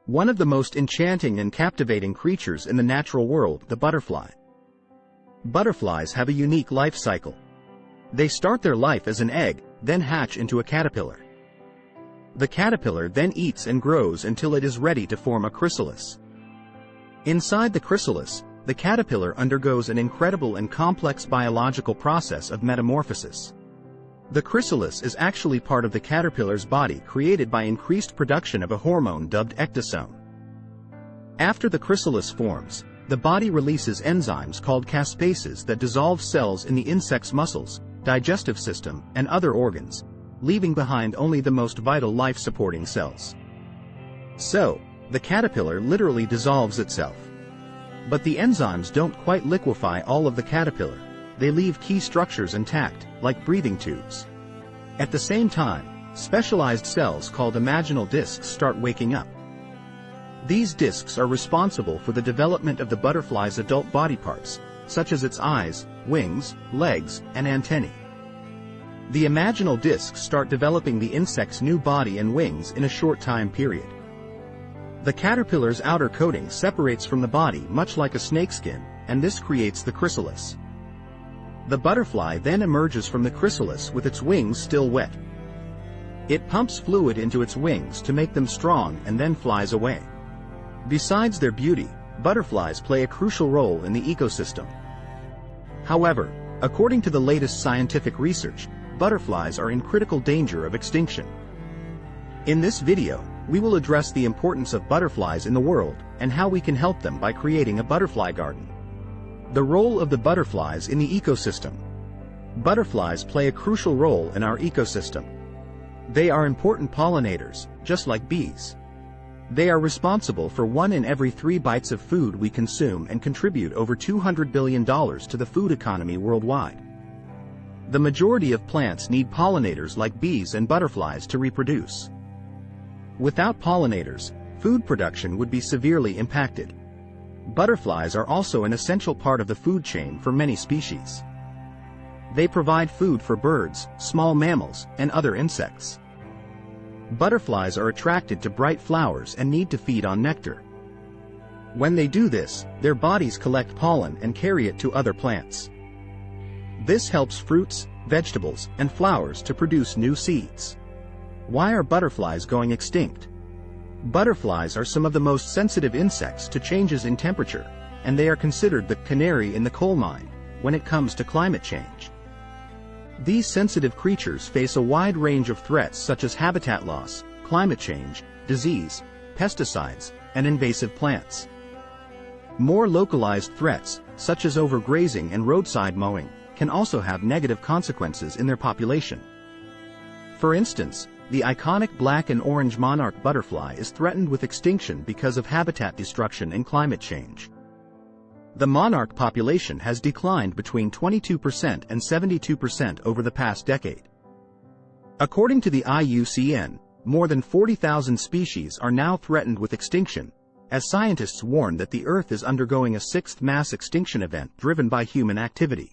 One of the most enchanting and captivating creatures in the natural world, the butterfly. Butterflies have a unique life cycle. They start their life as an egg, then hatch into a caterpillar. The caterpillar then eats and grows until it is ready to form a chrysalis. Inside the chrysalis, the caterpillar undergoes an incredible and complex biological process of metamorphosis. The chrysalis is actually part of the caterpillar's body created by increased production of a hormone dubbed ecdysone. After the chrysalis forms, the body releases enzymes called caspases that dissolve cells in the insect's muscles, digestive system, and other organs, leaving behind only the most vital life-supporting cells. So, the caterpillar literally dissolves itself. But the enzymes don't quite liquefy all of the caterpillar. They leave key structures intact, like breathing tubes. At the same time, specialized cells called imaginal discs start waking up. These discs are responsible for the development of the butterfly's adult body parts, such as its eyes, wings, legs, and antennae. The imaginal discs start developing the insect's new body and wings in a short time period. The caterpillar's outer coating separates from the body much like a snakeskin, and this creates the chrysalis. The butterfly then emerges from the chrysalis with its wings still wet. It pumps fluid into its wings to make them strong and then flies away. Besides their beauty, butterflies play a crucial role in the ecosystem. However, according to the latest scientific research, butterflies are in critical danger of extinction. In this video, we will address the importance of butterflies in the world and how we can help them by creating a butterfly garden. The role of the butterflies in the ecosystem. Butterflies play a crucial role in our ecosystem. They are important pollinators, just like bees. They are responsible for 1 in every 3 bites of food we consume and contribute over $200 billion to the food economy worldwide. The majority of plants need pollinators like bees and butterflies to reproduce. Without pollinators, food production would be severely impacted. Butterflies are also an essential part of the food chain for many species. They provide food for birds, small mammals, and other insects. Butterflies are attracted to bright flowers and need to feed on nectar. When they do this, their bodies collect pollen and carry it to other plants. This helps fruits, vegetables, and flowers to produce new seeds. Why are butterflies going extinct? Butterflies are some of the most sensitive insects to changes in temperature, and they are considered the canary in the coal mine when it comes to climate change. These sensitive creatures face a wide range of threats such as habitat loss, climate change, disease, pesticides, and invasive plants. More localized threats, such as overgrazing and roadside mowing, can also have negative consequences in their population. For instance, the iconic black and orange monarch butterfly is threatened with extinction because of habitat destruction and climate change. The monarch population has declined between 22% and 72% over the past decade. According to the IUCN, more than 40,000 species are now threatened with extinction, as scientists warn that the Earth is undergoing a 6th mass extinction event driven by human activity.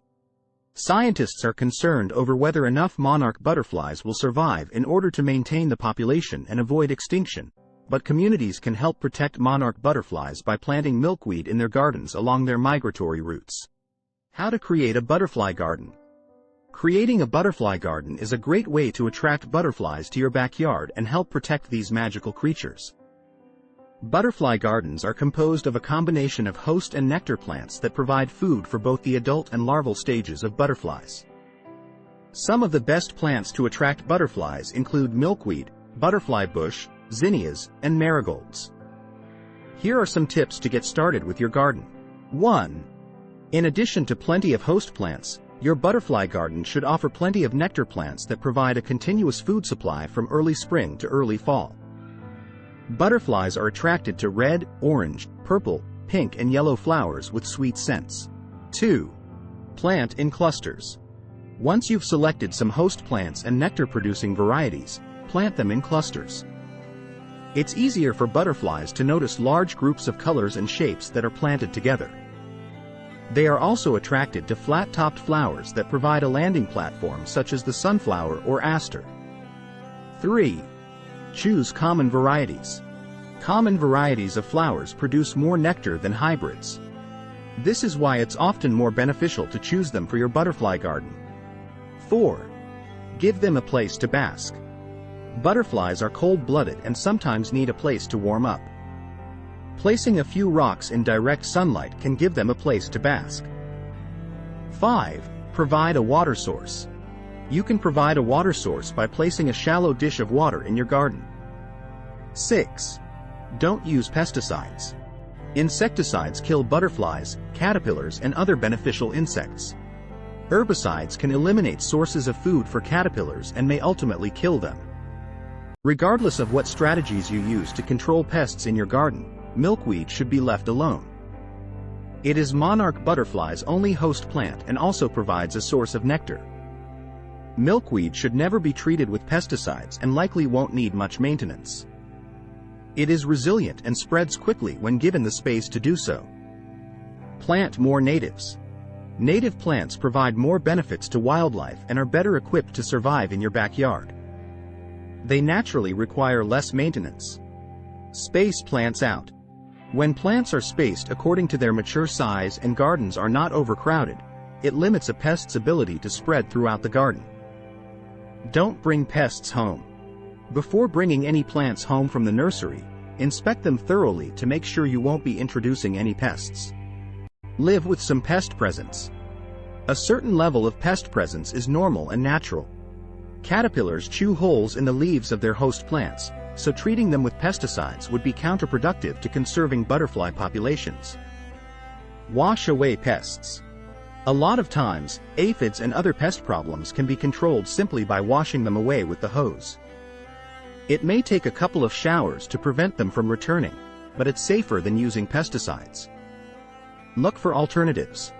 Scientists are concerned over whether enough monarch butterflies will survive in order to maintain the population and avoid extinction, but communities can help protect monarch butterflies by planting milkweed in their gardens along their migratory routes. How to create a butterfly garden. Creating a butterfly garden is a great way to attract butterflies to your backyard and help protect these magical creatures. Butterfly gardens are composed of a combination of host and nectar plants that provide food for both the adult and larval stages of butterflies. Some of the best plants to attract butterflies include milkweed, butterfly bush, zinnias, and marigolds. Here are some tips to get started with your garden. 1. In addition to plenty of host plants, your butterfly garden should offer plenty of nectar plants that provide a continuous food supply from early spring to early fall. Butterflies are attracted to red, orange, purple, pink, and yellow flowers with sweet scents. 2. Plant in clusters. Once you've selected some host plants and nectar-producing varieties, plant them in clusters. It's easier for butterflies to notice large groups of colors and shapes that are planted together. They are also attracted to flat-topped flowers that provide a landing platform such as the sunflower or aster. 3. Choose common varieties. Common varieties of flowers produce more nectar than hybrids. This is why it's often more beneficial to choose them for your butterfly garden. 4. Give them a place to bask. Butterflies are cold-blooded and sometimes need a place to warm up. Placing a few rocks in direct sunlight can give them a place to bask. 5. Provide a water source. You can provide a water source by placing a shallow dish of water in your garden. 6. Don't use pesticides. Insecticides kill butterflies, caterpillars, and other beneficial insects. Herbicides can eliminate sources of food for caterpillars and may ultimately kill them. Regardless of what strategies you use to control pests in your garden, milkweed should be left alone. It is monarch butterflies' only host plant and also provides a source of nectar. Milkweed should never be treated with pesticides and likely won't need much maintenance. It is resilient and spreads quickly when given the space to do so. Plant more natives. Native plants provide more benefits to wildlife and are better equipped to survive in your backyard. They naturally require less maintenance. Space plants out. When plants are spaced according to their mature size and gardens are not overcrowded, it limits a pest's ability to spread throughout the garden. Don't bring pests home. Before bringing any plants home from the nursery, inspect them thoroughly to make sure you won't be introducing any pests. Live with some pest presence. A certain level of pest presence is normal and natural. Caterpillars chew holes in the leaves of their host plants, so treating them with pesticides would be counterproductive to conserving butterfly populations. Wash away pests. A lot of times, aphids and other pest problems can be controlled simply by washing them away with the hose. It may take a couple of showers to prevent them from returning, but it's safer than using pesticides. Look for alternatives.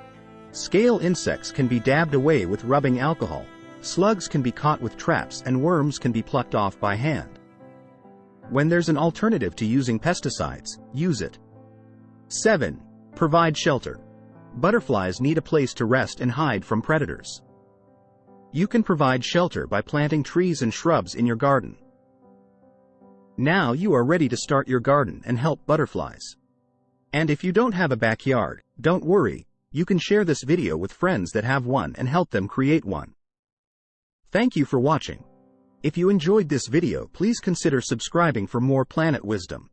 Scale insects can be dabbed away with rubbing alcohol, slugs can be caught with traps, and worms can be plucked off by hand. When there's an alternative to using pesticides, use it. 7. Provide shelter. Butterflies need a place to rest and hide from predators. You can provide shelter by planting trees and shrubs in your garden. Now you are ready to start your garden and help butterflies. And if you don't have a backyard, don't worry, you can share this video with friends that have one and help them create one. Thank you for watching. If you enjoyed this video, please consider subscribing for more planet wisdom.